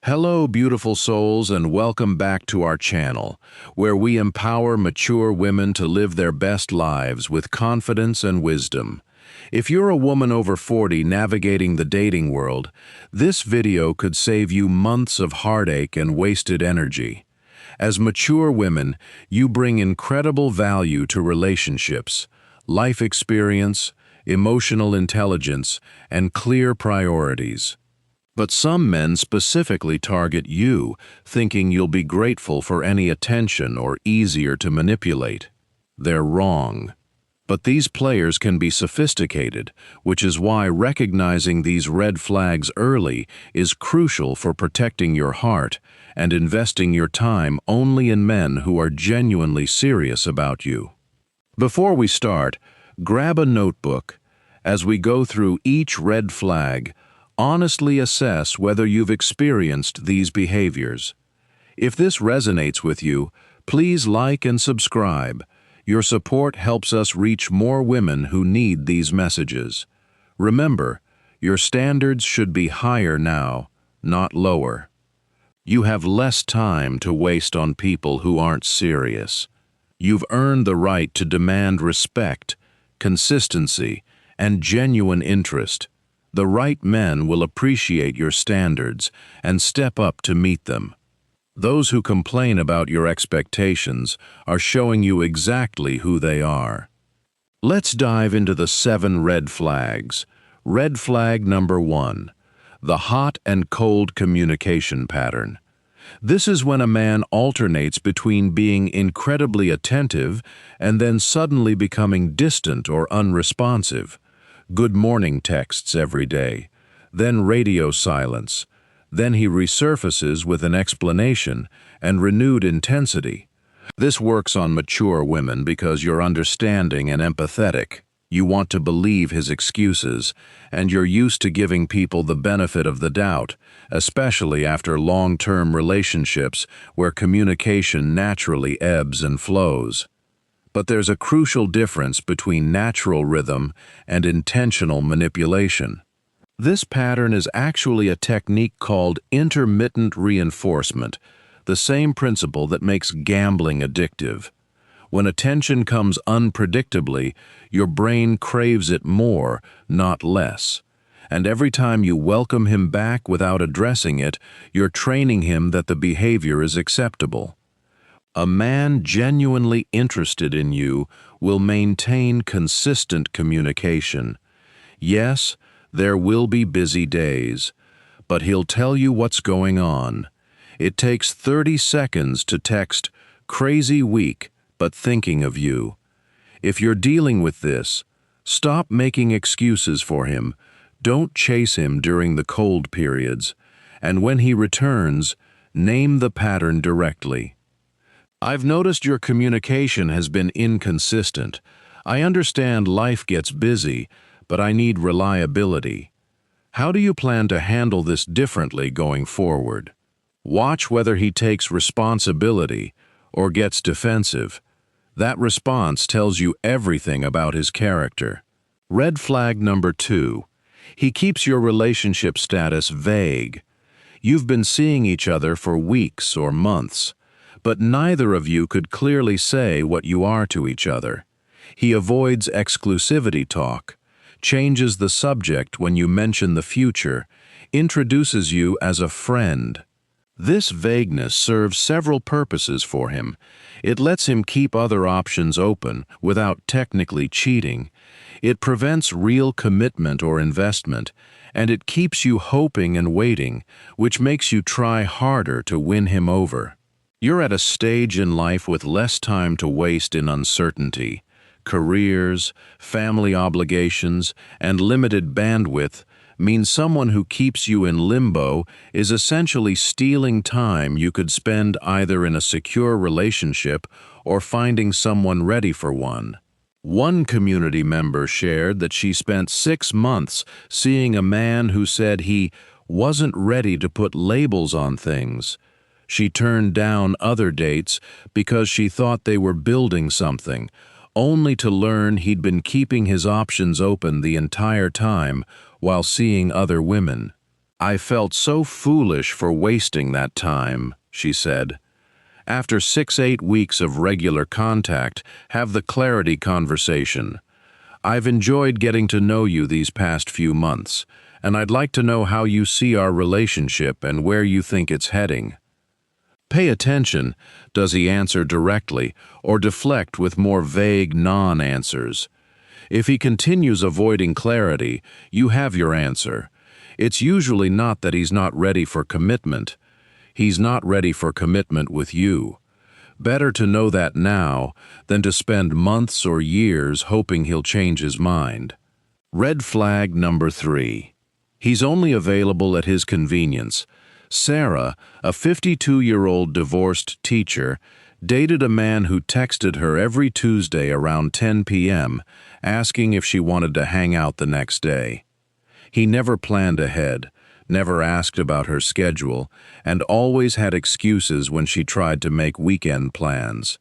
Hello, beautiful souls, and welcome back to our channel, where we empower mature women to live their best lives with confidence and wisdom. If you're a woman over 40 navigating the dating world, this video could save you months of heartache and wasted energy. As mature women, you bring incredible value to relationships, life experience, emotional intelligence, and clear priorities. But some men specifically target you, thinking you'll be grateful for any attention or easier to manipulate. They're wrong. But these players can be sophisticated, which is why recognizing these red flags early is crucial for protecting your heart and investing your time only in men who are genuinely serious about you. Before we start, grab a notebook. As we go through each red flag, honestly assess whether you've experienced these behaviors. If this resonates with you, please like and subscribe. Your support helps us reach more women who need these messages. Remember, your standards should be higher now, not lower. You have less time to waste on people who aren't serious. You've earned the right to demand respect, consistency, and genuine interest. The right men will appreciate your standards and step up to meet them. Those who complain about your expectations are showing you exactly who they are. Let's dive into the 7 red flags. Red flag number 1, the hot and cold communication pattern. This is when a man alternates between being incredibly attentive and then suddenly becoming distant or unresponsive. Good morning texts every day, then radio silence, then he resurfaces with an explanation and renewed intensity. This works on mature women because you're understanding and empathetic. You want to believe his excuses, and you're used to giving people the benefit of the doubt, especially after long-term relationships where communication naturally ebbs and flows. But there's a crucial difference between natural rhythm and intentional manipulation. This pattern is actually a technique called intermittent reinforcement, the same principle that makes gambling addictive. When attention comes unpredictably, your brain craves it more, not less. And every time you welcome him back without addressing it, you're training him that the behavior is acceptable. A man genuinely interested in you will maintain consistent communication. Yes, there will be busy days, but he'll tell you what's going on. It takes 30 seconds to text, "Crazy week, but thinking of you." If you're dealing with this, stop making excuses for him. Don't chase him during the cold periods. And when he returns, name the pattern directly. "I've noticed your communication has been inconsistent. I understand life gets busy, but I need reliability. How do you plan to handle this differently going forward?" Watch whether he takes responsibility or gets defensive. That response tells you everything about his character. Red flag number 2. He keeps your relationship status vague. You've been seeing each other for weeks or months, but neither of you could clearly say what you are to each other. He avoids exclusivity talk, changes the subject when you mention the future, introduces you as a friend. This vagueness serves several purposes for him. It lets him keep other options open without technically cheating. It prevents real commitment or investment, and it keeps you hoping and waiting, which makes you try harder to win him over. You're at a stage in life with less time to waste in uncertainty. Careers, family obligations, and limited bandwidth means someone who keeps you in limbo is essentially stealing time you could spend either in a secure relationship or finding someone ready for one. One community member shared that she spent 6 months seeing a man who said he wasn't ready to put labels on things. She turned down other dates because she thought they were building something, only to learn he'd been keeping his options open the entire time while seeing other women. "I felt so foolish for wasting that time," she said. "After 6-8 weeks of regular contact, have the clarity conversation. I've enjoyed getting to know you these past few months, and I'd like to know how you see our relationship and where you think it's heading." Pay attention. Does he answer directly or deflect with more vague non-answers? If he continues avoiding clarity, you have your answer. It's usually not that he's not ready for commitment. He's not ready for commitment with you. Better to know that now than to spend months or years hoping he'll change his mind. Red flag number 3. He's only available at his convenience. Sarah, a 52-year-old divorced teacher, dated a man who texted her every Tuesday around 10 p.m., asking if she wanted to hang out the next day. He never planned ahead, never asked about her schedule, and always had excuses when she tried to make weekend plans.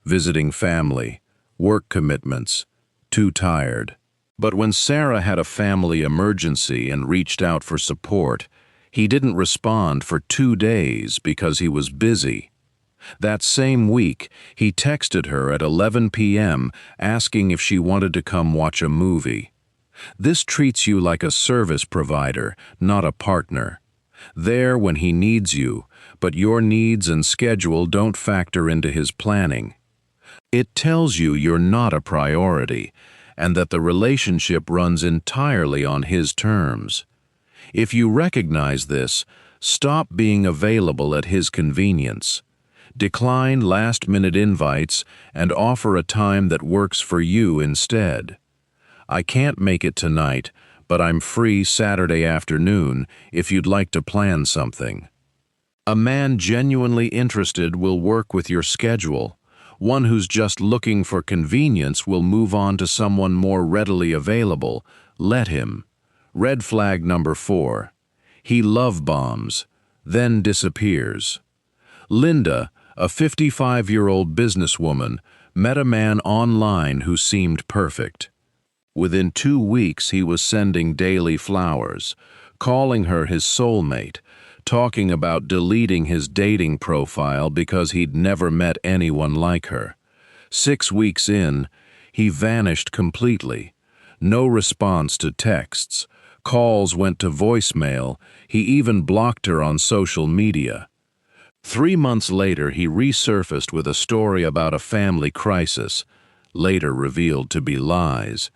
Visiting family, work commitments, too tired. But when Sarah had a family emergency and reached out for support, he didn't respond for 2 days because he was busy. That same week, he texted her at 11 p.m. asking if she wanted to come watch a movie. This treats you like a service provider, not a partner. There when he needs you, but your needs and schedule don't factor into his planning. It tells you you're not a priority, and that the relationship runs entirely on his terms. If you recognize this, stop being available at his convenience. Decline last-minute invites and offer a time that works for you instead. "I can't make it tonight, but I'm free Saturday afternoon if you'd like to plan something." A man genuinely interested will work with your schedule. One who's just looking for convenience will move on to someone more readily available. Let him. Red flag number 4. He love bombs, then disappears. Linda, a 55-year-old businesswoman, met a man online who seemed perfect. Within 2 weeks, he was sending daily flowers, calling her his soulmate, talking about deleting his dating profile because he'd never met anyone like her. 6 weeks in, he vanished completely. No response to texts. Calls went to voicemail. He even blocked her on social media. 3 months later, he resurfaced with a story about a family crisis, later revealed to be lies.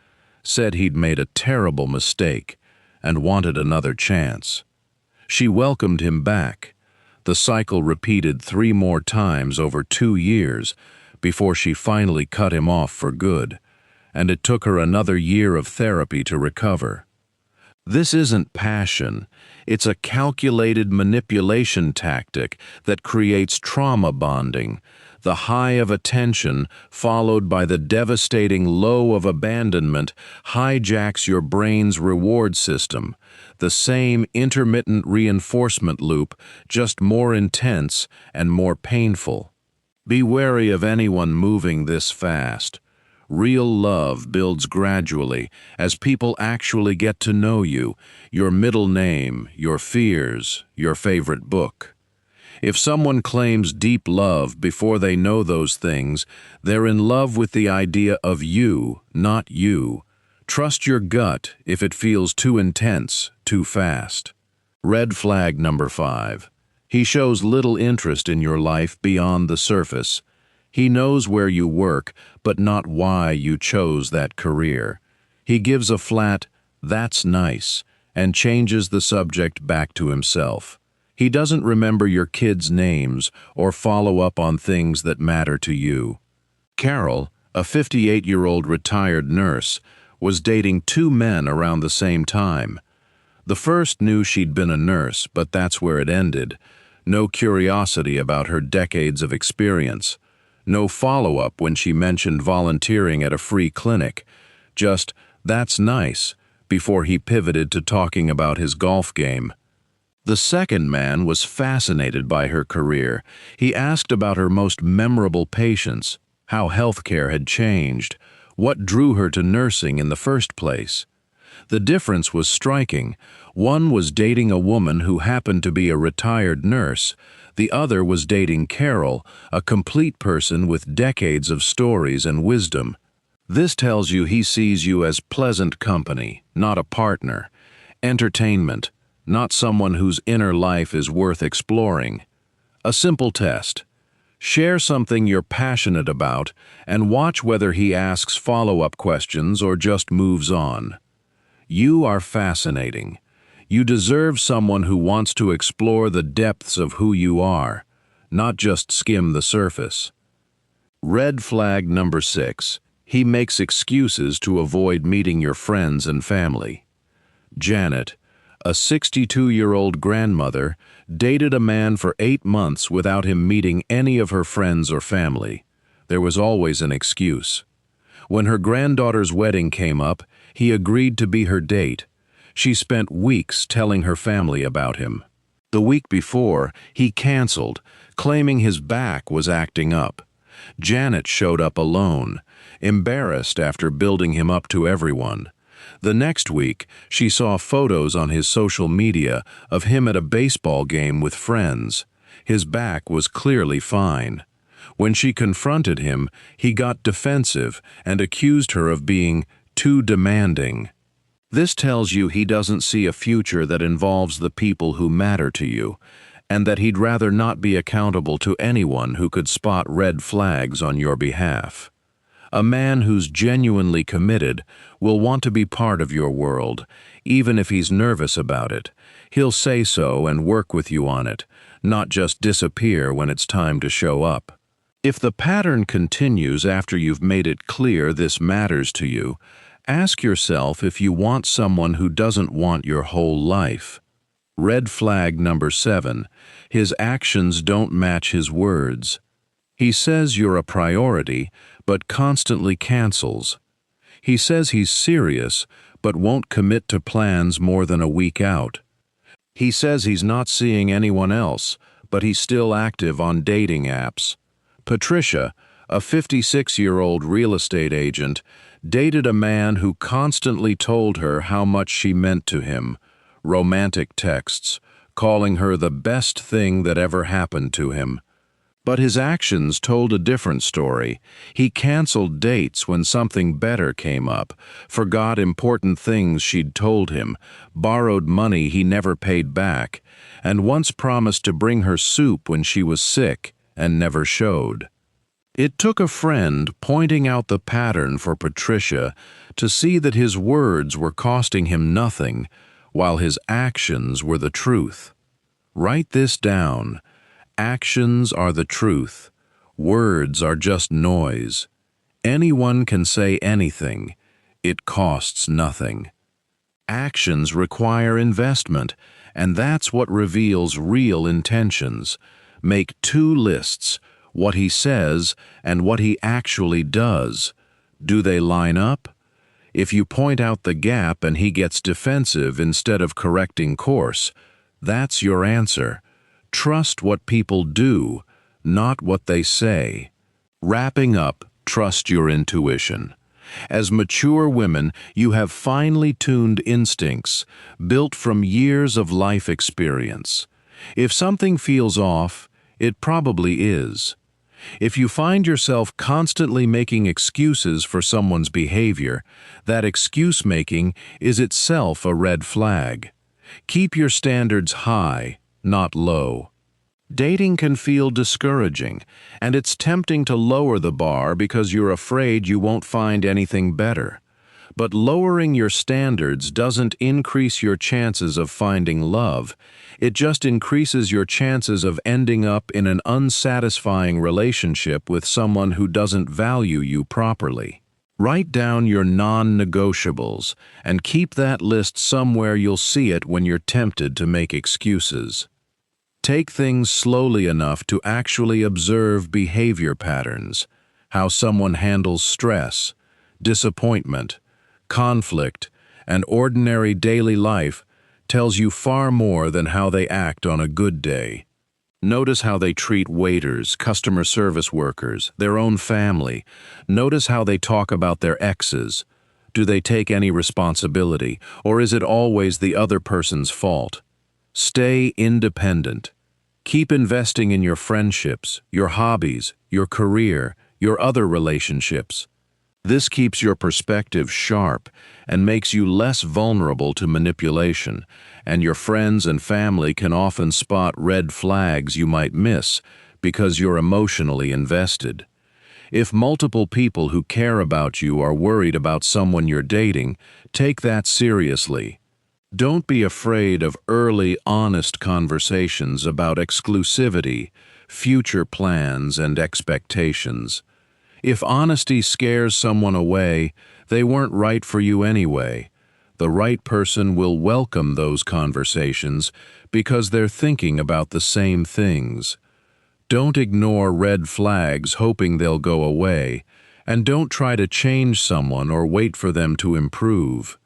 Said he'd made a terrible mistake and wanted another chance. She welcomed him back. The cycle repeated 3 more times over 2 years before she finally cut him off for good, and it took her another year of therapy to recover. This isn't passion. It's a calculated manipulation tactic that creates trauma bonding. The high of attention, followed by the devastating low of abandonment, hijacks your brain's reward system. The same intermittent reinforcement loop, just more intense and more painful. Be wary of anyone moving this fast. Real love builds gradually as people actually get to know you, your middle name, your fears, your favorite book. If someone claims deep love before they know those things, they're in love with the idea of you, not you. Trust your gut if it feels too intense, too fast. Red flag number 5. He shows little interest in your life beyond the surface. He knows where you work, but not why you chose that career. He gives a flat, "That's nice," and changes the subject back to himself. He doesn't remember your kids' names or follow up on things that matter to you. Carol, a 58-year-old retired nurse, was dating 2 men around the same time. The first knew she'd been a nurse, but that's where it ended. No curiosity about her decades of experience. No follow-up when she mentioned volunteering at a free clinic. Just, "That's nice," before he pivoted to talking about his golf game. The second man was fascinated by her career. He asked about her most memorable patients, how healthcare had changed, what drew her to nursing in the first place. The difference was striking. One was dating a woman who happened to be a retired nurse. The other was dating Carol, a complete person with decades of stories and wisdom. This tells you he sees you as pleasant company, not a partner. Entertainment, not someone whose inner life is worth exploring. A simple test. Share something you're passionate about and watch whether he asks follow-up questions or just moves on. You are fascinating. You deserve someone who wants to explore the depths of who you are, not just skim the surface. Red flag number 6. He makes excuses to avoid meeting your friends and family. Janet, a 62-year-old grandmother, dated a man for 8 months without him meeting any of her friends or family. There was always an excuse. When her granddaughter's wedding came up, he agreed to be her date. She spent weeks telling her family about him. The week before, he canceled, claiming his back was acting up. Janet showed up alone, embarrassed after building him up to everyone. The next week, she saw photos on his social media of him at a baseball game with friends. His back was clearly fine. When she confronted him, he got defensive and accused her of being too demanding. This tells you he doesn't see a future that involves the people who matter to you, and that he'd rather not be accountable to anyone who could spot red flags on your behalf. A man who's genuinely committed will want to be part of your world, even if he's nervous about it. He'll say so and work with you on it, not just disappear when it's time to show up. If the pattern continues after you've made it clear this matters to you, ask yourself if you want someone who doesn't want your whole life. Red flag number 7. His actions don't match his words. He says you're a priority, but constantly cancels. He says he's serious, but won't commit to plans more than a week out. He says he's not seeing anyone else, but he's still active on dating apps. Patricia, a 56-year-old real estate agent, dated a man who constantly told her how much she meant to him. Romantic texts, calling her the best thing that ever happened to him. But his actions told a different story. He canceled dates when something better came up, forgot important things she'd told him, borrowed money he never paid back, and once promised to bring her soup when she was sick and never showed. It took a friend pointing out the pattern for Patricia to see that his words were costing him nothing, while his actions were the truth. Write this down. Actions are the truth. Words are just noise. Anyone can say anything. It costs nothing. Actions require investment, and that's what reveals real intentions. Make 2 lists, what he says and what he actually does. Do they line up? If you point out the gap and he gets defensive instead of correcting course, that's your answer. Trust what people do, not what they say. Wrapping up, trust your intuition. As mature women, you have finely tuned instincts, built from years of life experience. If something feels off, it probably is. If you find yourself constantly making excuses for someone's behavior, that excuse-making is itself a red flag. Keep your standards high, not low. Dating can feel discouraging, and it's tempting to lower the bar because you're afraid you won't find anything better. But lowering your standards doesn't increase your chances of finding love. It just increases your chances of ending up in an unsatisfying relationship with someone who doesn't value you properly. Write down your non-negotiables and keep that list somewhere you'll see it when you're tempted to make excuses. Take things slowly enough to actually observe behavior patterns, how someone handles stress, disappointment, conflict, and ordinary daily life tells you far more than how they act on a good day. Notice how they treat waiters, customer service workers, their own family. Notice how they talk about their exes. Do they take any responsibility, or is it always the other person's fault? Stay independent. Keep investing in your friendships, your hobbies, your career, your other relationships. This keeps your perspective sharp and makes you less vulnerable to manipulation, and your friends and family can often spot red flags you might miss because you're emotionally invested. If multiple people who care about you are worried about someone you're dating, take that seriously. Don't be afraid of early, honest conversations about exclusivity, future plans, and expectations. If honesty scares someone away, they weren't right for you anyway. The right person will welcome those conversations because they're thinking about the same things. Don't ignore red flags hoping they'll go away, and don't try to change someone or wait for them to improve.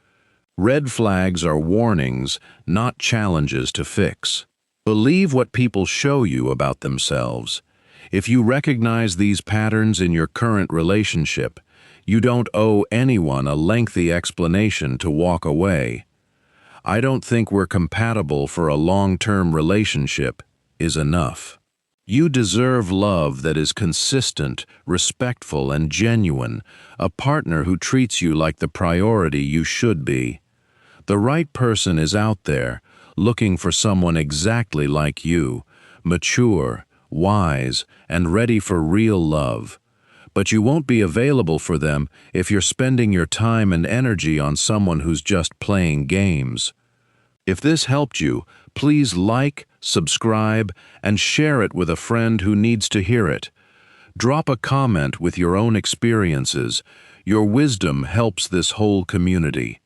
Red flags are warnings, not challenges to fix. Believe what people show you about themselves. If you recognize these patterns in your current relationship, you don't owe anyone a lengthy explanation to walk away. "I don't think we're compatible for a long-term relationship" is enough. You deserve love that is consistent, respectful, and genuine, a partner who treats you like the priority you should be. The right person is out there, looking for someone exactly like you, mature, wise, and ready for real love. But you won't be available for them if you're spending your time and energy on someone who's just playing games. If this helped you, please like, subscribe, and share it with a friend who needs to hear it. Drop a comment with your own experiences. Your wisdom helps this whole community.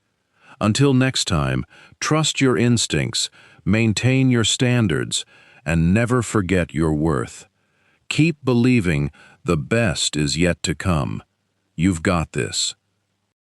Until next time, trust your instincts, maintain your standards, and never forget your worth. Keep believing the best is yet to come. You've got this.